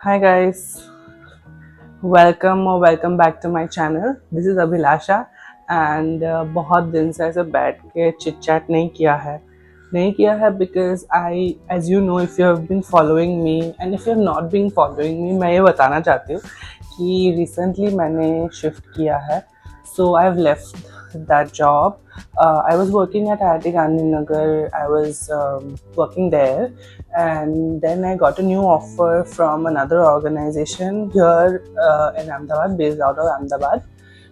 Hi guys, welcome back to my channel. This is Abhilasha and बहुत दिन से ऐसे बैठ के चिट चैट नहीं किया है because as you know, if you have been following me and if you have not been following me, मैं ये बताना चाहती हूँ कि recently मैंने shift किया है. So I have left that job. I was working at IIT Gandhinagar. I was working there, and then I got a new offer from another organization here in Ahmedabad, based out of Ahmedabad.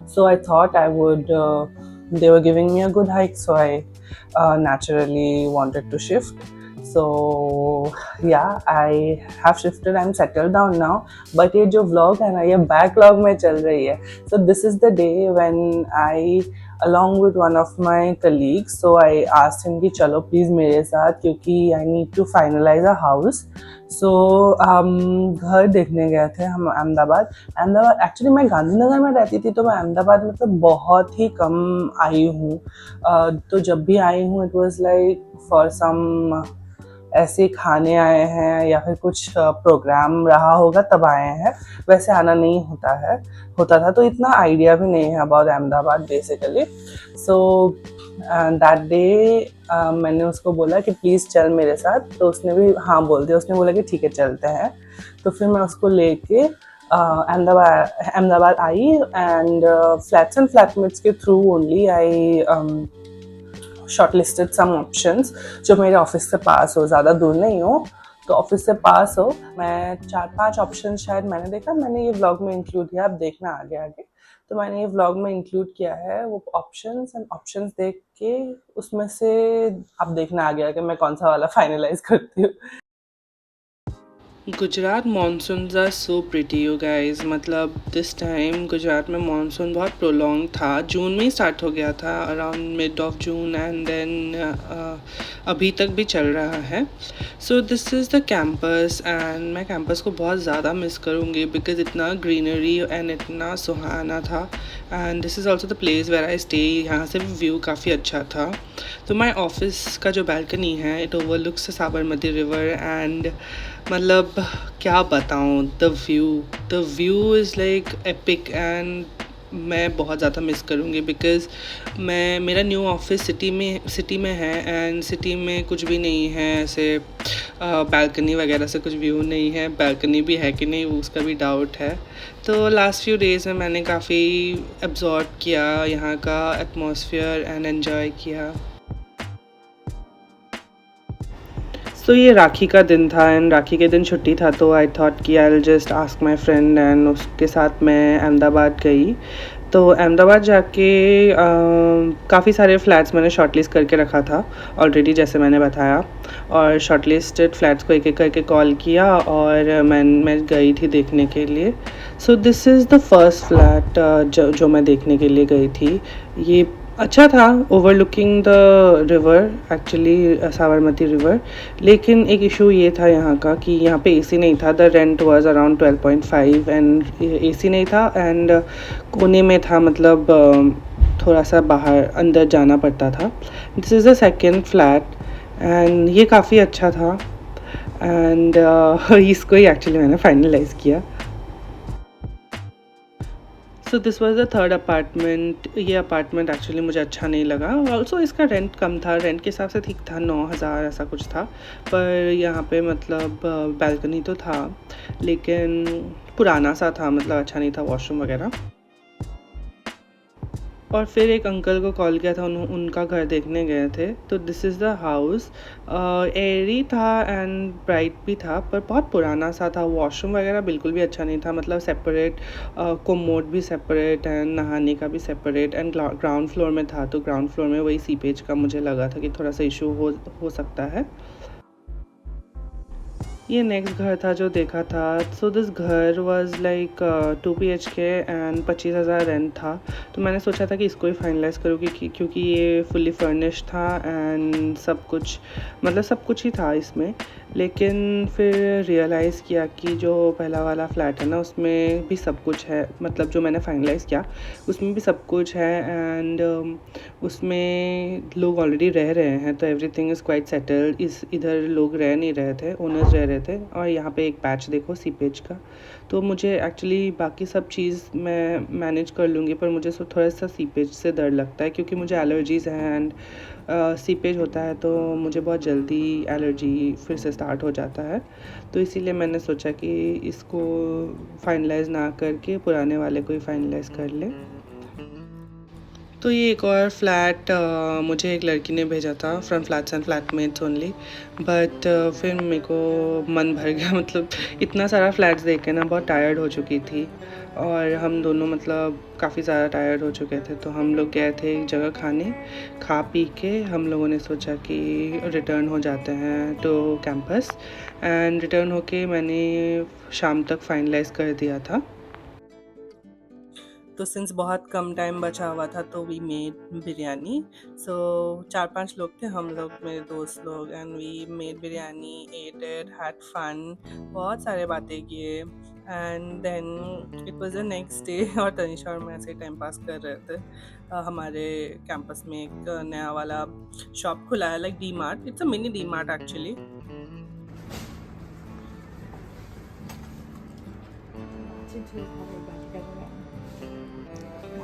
So I thought I would. They were giving me a good hike, so I naturally wanted to shift. So yeah, I have shifted. I'm settled down now. But ये जो vlog है ना, ये backlog में चल रही है. So this is the day when I, along with one of my colleagues, so I asked him कि चलो please मेरे साथ, क्योंकि I need to finalize a house. So हम घर देखने गए थे हम अहमदाबाद एक्चुअली मैं गांधीनगर में रहती थी, तो मैं अहमदाबाद मतलब बहुत ही कम आई हूँ. तो जब भी आई हूँ it was like for some ऐसे खाने आए हैं या फिर कुछ प्रोग्राम रहा होगा तब आए हैं. वैसे आना नहीं होता था, तो इतना आइडिया भी नहीं है about Ahmedabad basically. So that day मैंने उसको बोला कि प्लीज़ चल मेरे साथ, तो उसने भी हाँ बोल दिया. उसने बोला कि ठीक है चलते हैं. तो फिर मैं उसको लेके अहमदाबाद आई एंड फ्लैट्स एंड फ्लैटमेट्स के through only I shortlisted some options जो मेरे ऑफिस से पास हो, ज़्यादा दूर नहीं हो तो ऑफिस से पास हो. मैं 4-5 ऑप्शन शायद मैंने देखा, मैंने ये व्लॉग में इंक्लूड किया, आप देखना आगे आगे. तो मैंने ये व्लॉग में इंक्लूड किया है वो ऑप्शंस देख के उसमें से आप देखना आगे आगे मैं कौन सा वाला फाइनलाइज करती हूँ. Gujarat monsoons are so pretty you guys. मतलब दिस टाइम गुजरात में मानसून बहुत प्रोलॉन्ग था. जून में ही स्टार्ट हो गया था, around mid of June, and then अभी तक भी चल रहा है. So this is the campus and मैं कैंपस को बहुत ज़्यादा मिस करूँगी बिकॉज इतना ग्रीनरी एंड इतना सुहाना था. And this is also the place where I stay. यहाँ से भी व्यू काफ़ी अच्छा था. तो माई ऑफिस का जो बैल्कनी है it overlooks Sabarmati river and मतलब क्या बताऊँ, the view is like epic. And मैं बहुत ज़्यादा मिस करूँगी बिकॉज़ मेरा न्यू ऑफिस सिटी में है एंड सिटी में कुछ भी नहीं है ऐसे. बैल्कनी वगैरह से कुछ व्यू नहीं है. बैल्कनी भी है कि नहीं उसका भी डाउट है. तो लास्ट फ्यू डेज़ में मैंने काफ़ी एब्जॉर्ब किया यहाँ का एटमॉस्फेयर एंड एन्जॉय किया. तो ये राखी का दिन था एंड राखी के दिन छुट्टी था, तो आई थॉट कि I will just ask my friend and उसके साथ मैं अहमदाबाद गई. तो अहमदाबाद जाके काफ़ी सारे फ़्लैट्स मैंने शॉर्टलिस्ट करके रखा था ऑलरेडी, जैसे मैंने बताया. और शॉर्टलिस्टेड फ़्लैट्स को एक एक करके कॉल किया और मैं गई थी देखने के लिए. सो this is the first flat जो मैं देखने के लिए गई थी. ये अच्छा था, overlooking the river, actually Sabarmati river. लेकिन एक इशू ये था यहाँ का कि यहाँ पे एसी नहीं था. The rent was around 12.5 and AC नहीं था एंड कोने में था, मतलब थोड़ा सा बाहर अंदर जाना पड़ता था. This is the second flat and ये काफ़ी अच्छा था एंड इसको ही एक्चुअली मैंने फाइनलाइज़ किया. So this was the third apartment. ये अपार्टमेंट एक्चुअली मुझे अच्छा नहीं लगा. ऑल्सो इसका रेंट कम था, रेंट के हिसाब से ठीक था, 9,000 ऐसा कुछ था. पर यहाँ पे मतलब बैल्कनी तो था लेकिन पुराना सा था, मतलब अच्छा नहीं था वॉशरूम वगैरह. और फिर एक अंकल को कॉल किया था, उनका घर देखने गए थे. तो this is the house. Airy था एंड ब्राइट भी था पर बहुत पुराना सा था. वॉशरूम वगैरह बिल्कुल भी अच्छा नहीं था, मतलब सेपरेट, कोमोड भी सेपरेट एंड नहाने का भी सेपरेट. एंड ग्राउंड फ्लोर में था, तो ग्राउंड फ्लोर में वही सीपेज का मुझे लगा था कि थोड़ा सा इशू हो सकता है. ये नेक्स्ट घर था जो देखा था. सो दिस घर was like 2 BHK and 25,000 rent था. तो मैंने सोचा था कि इसको ही फाइनलाइज़ करूँ क्योंकि ये फुली फर्निश्ड था एंड सब कुछ ही था इसमें. लेकिन फिर रियलाइज़ किया कि जो पहला वाला फ़्लैट है ना उसमें भी सब कुछ है, मतलब जो मैंने फाइनलाइज़ किया उसमें भी सब कुछ है एंड उसमें लोग ऑलरेडी रह रहे हैं, तो एवरीथिंग इज़ क्वाइट सेटल्ड. इधर लोग रह नहीं रहे थे, ओनर्स रह रहे थे। और यहाँ पे एक पैच देखो सीपेज का। तो मुझे एक्चुअली बाकी सब चीज़ मैं मैनेज कर लूँगी, पर मुझे थोड़ा सा सीपेज से डर लगता है क्योंकि मुझे एलर्जीज़ हैं। एंड सीपेज होता है तो मुझे बहुत जल्दी एलर्जी फिर से स्टार्ट हो जाता है। तो इसीलिए मैंने सोचा कि इसको फाइनलाइज़ ना करके पुराने वाले को ही फाइनलाइज़ कर लें। तो ये एक और फ्लैट मुझे एक लड़की ने भेजा था from flats and flatmates only. But फिर मेरे को मन भर गया मतलब इतना सारा फ्लैट्स देख के ना बहुत टायर्ड हो चुकी थी। और हम दोनों मतलब काफ़ी ज़्यादा टायर्ड हो चुके थे, तो हम लोग गए थे एक जगह खाने। खा पी के हम लोगों ने सोचा कि रिटर्न हो जाते हैं टू कैंपस। एंड रिटर्न होके मैंने शाम तक फाइनलाइज़ कर दिया था। तो सिंस बहुत कम टाइम बचा हुआ था तो वी मेड बिरयानी। सो 4-5 लोग थे हम लोग, मेरे दोस्त लोग, and we made biryani, ate it, had fun, बहुत सारे बातें किए। And then it was the next day और तनिषा और मैं ऐसे टाइम पास कर रहे थे। हमारे कैंपस में एक नया वाला शॉप खुला है, like D mart. It's a mini D mart actually.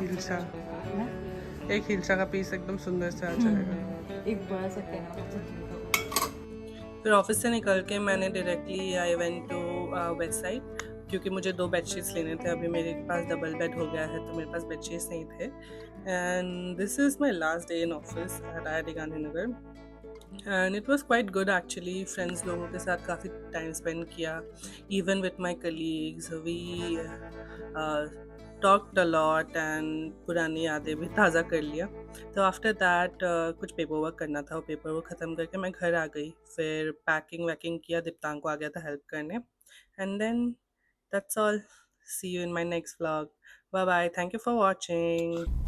Hilsa, एक हिलसा का पीस एकदम सुंदर से आ जाएगा। एक बड़ा सा टेना। फिर ऑफिस से निकल के मैंने directly I went to west side, क्योंकि मुझे 2 बेडशीट्स लेने थे। अभी मेरे पास डबल बेड हो गया है तो मेरे पास बेडशीट्स नहीं थे। And this is my last day in office at IIT Gandhinagar. And it was quite good actually. Friends लोगों के साथ काफ़ी टाइम स्पेंड किया, even with my colleagues. We talked a lot and पुरानी यादें भी ताज़ा कर लिया। तो आफ्टर दैट कुछ पेपर वर्क करना था, वो पेपर वर्क ख़त्म करके मैं घर आ गई। फिर पैकिंग वैकिंग किया, दीप्तांग को आ गया था हेल्प करने। And then that's all. See you in my next vlog. Bye bye, thank you for watching.